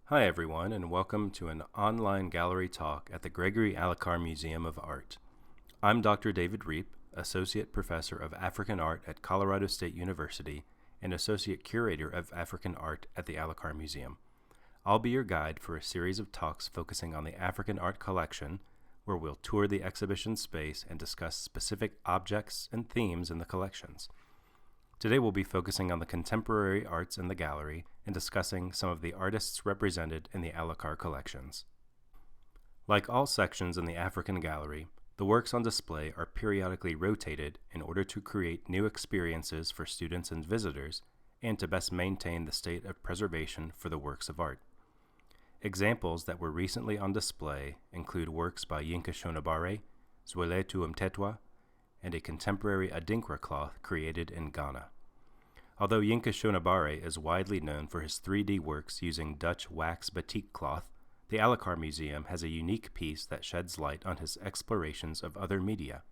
Hi everyone, and welcome to an online gallery talk at the Gregory Alakar Museum of Art. I'm Dr. David Riep, Associate Professor of African Art at Colorado State University and Associate Curator of African Art at the Alakar Museum. I'll be your guide for a series of talks focusing on the African Art Collection, where we'll tour the exhibition space and discuss specific objects and themes in the collections. Today we'll be focusing on the contemporary arts in the gallery and discussing some of the artists represented in the Alakar collections. Like all sections in the African gallery, the works on display are periodically rotated in order to create new experiences for students and visitors and to best maintain the state of preservation for the works of art. Examples that were recently on display include works by Yinka Shonibare, Zwelethu Mtetwa, and a contemporary Adinkra cloth created in Ghana. Although Yinka Shonibare is widely known for his 3D works using Dutch wax batik cloth, the Alakar Museum has a unique piece that sheds light on his explorations of other media.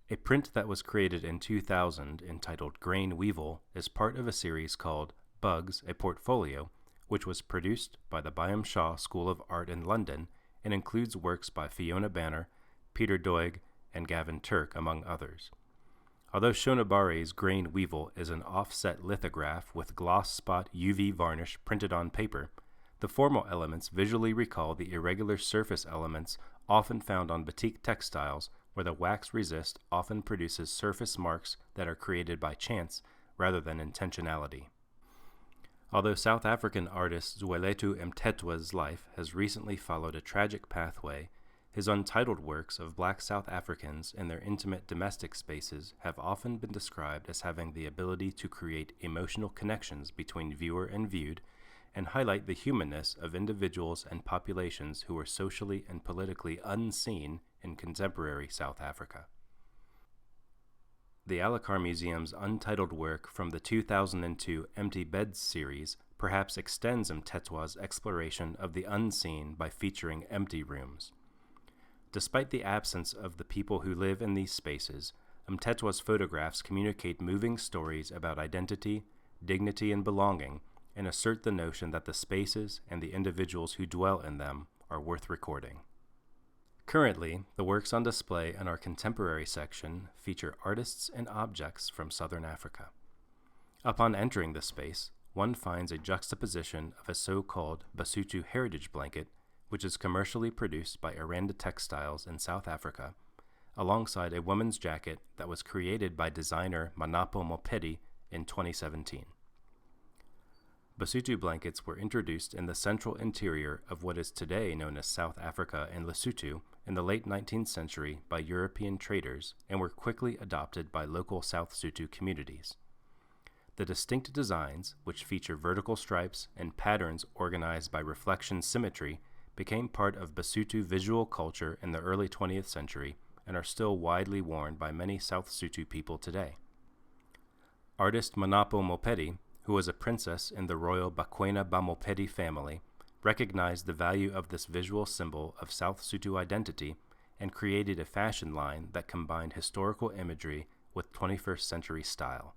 A print that was created in 2000 entitled Grain Weevil is part of a series called Bugs, a Portfolio, which was produced by the Byam Shah School of Art in London and includes works by Fiona Banner, Peter Doig, and Gavin Turk, among others. Although Shonibare's Grain Weevil is an offset lithograph with gloss spot UV varnish printed on paper, the formal elements visually recall the irregular surface elements often found on batik textiles, where the wax resist often produces surface marks that are created by chance rather than intentionality. Although South African artist Zwelethu Mtetwa's life has recently followed a tragic pathway, his untitled works of Black South Africans in their intimate domestic spaces have often been described as having the ability to create emotional connections between viewer and viewed and highlight the humanness of individuals and populations who were socially and politically unseen in contemporary South Africa. The Alakar Museum's untitled work from the 2002 Empty Beds series perhaps extends Mtetwa's exploration of the unseen by featuring empty rooms. Despite the absence of the people who live in these spaces, Mtetwa's photographs communicate moving stories about identity, dignity, and belonging, and assert the notion that the spaces and the individuals who dwell in them are worth recording. Currently, the works on display in our contemporary section feature artists and objects from southern Africa. Upon entering the space, one finds a juxtaposition of a so-called Basotho heritage blanket, which is commercially produced by Aranda Textiles in South Africa, alongside a woman's jacket that was created by designer Manapo Mopedi in 2017. Basotho blankets were introduced in the central interior of what is today known as South Africa and Lesotho in the late 19th century by European traders and were quickly adopted by local South Sotho communities. The distinct designs, which feature vertical stripes and patterns organized by reflection symmetry, became part of Basotho visual culture in the early 20th century and are still widely worn by many South Sotho people today. Artist Manapo Mopedi, who was a princess in the royal Bakwena Bamopedi family, recognized the value of this visual symbol of South Sotho identity and created a fashion line that combined historical imagery with 21st century style.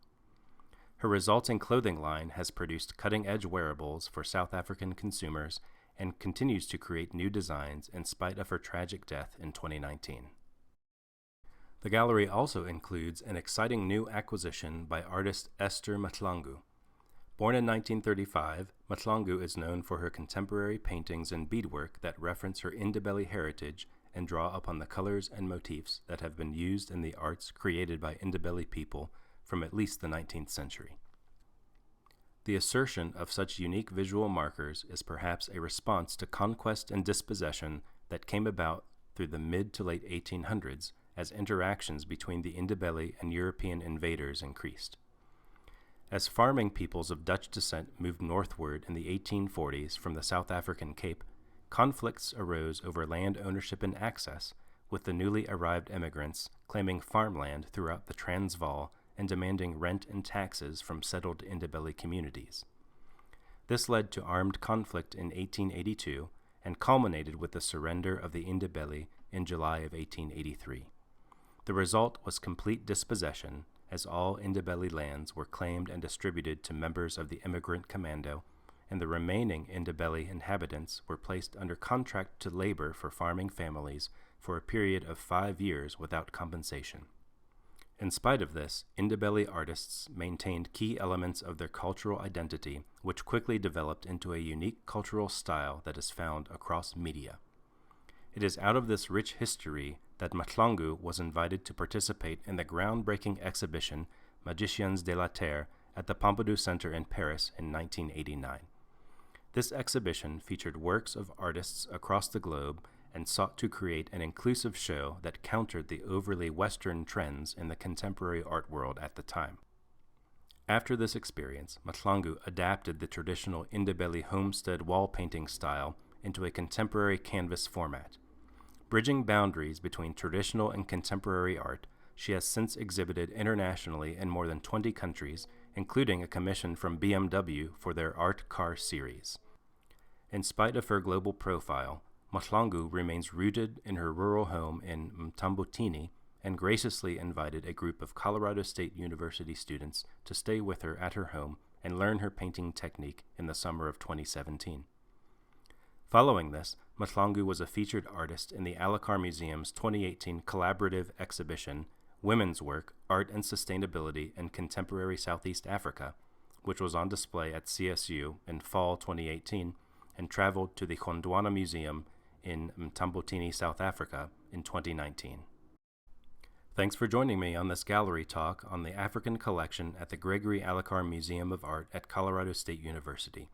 Her resulting clothing line has produced cutting-edge wearables for South African consumers and continues to create new designs in spite of her tragic death in 2019. The gallery also includes an exciting new acquisition by artist Ester Mahlangu. Born in 1935, Mahlangu is known for her contemporary paintings and beadwork that reference her Ndebele heritage and draw upon the colors and motifs that have been used in the arts created by Ndebele people from at least the 19th century. The assertion of such unique visual markers is perhaps a response to conquest and dispossession that came about through the mid to late 1800s as interactions between the Ndebele and European invaders increased. As farming peoples of Dutch descent moved northward in the 1840s from the South African Cape, conflicts arose over land ownership and access, with the newly arrived immigrants claiming farmland throughout the Transvaal and demanding rent and taxes from settled Ndebele communities. This led to armed conflict in 1882 and culminated with the surrender of the Ndebele in July of 1883. The result was complete dispossession, as all Ndebele lands were claimed and distributed to members of the immigrant commando, and the remaining Ndebele inhabitants were placed under contract to labor for farming families for a period of 5 years without compensation. In spite of this, Ndebele artists maintained key elements of their cultural identity, which quickly developed into a unique cultural style that is found across media. It is out of this rich history that Longo was invited to participate in the groundbreaking exhibition Magiciens de la Terre at the Pompidou Center in Paris in 1989. This exhibition featured works of artists across the globe and sought to create an inclusive show that countered the overly Western trends in the contemporary art world at the time. After this experience, Longo adapted the traditional Ndebele homestead wall painting style into a contemporary canvas format. Bridging boundaries between traditional and contemporary art, she has since exhibited internationally in more than 20 countries, including a commission from BMW for their Art Car series. In spite of her global profile, Longo remains rooted in her rural home in Mtambutini and graciously invited a group of Colorado State University students to stay with her at her home and learn her painting technique in the summer of 2017. Following this, Longo was a featured artist in the Alakar Museum's 2018 collaborative exhibition, Women's Work, Art and Sustainability in Contemporary Southeast Africa, which was on display at CSU in fall 2018 and traveled to the Gondwana Museum in Mtambutini, South Africa in 2019. Thanks for joining me on this gallery talk on the African collection at the Gregory Alakar Museum of Art at Colorado State University.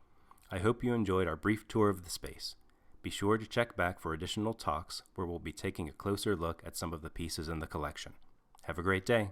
I hope you enjoyed our brief tour of the space. Be sure to check back for additional talks where we'll be taking a closer look at some of the pieces in the collection. Have a great day.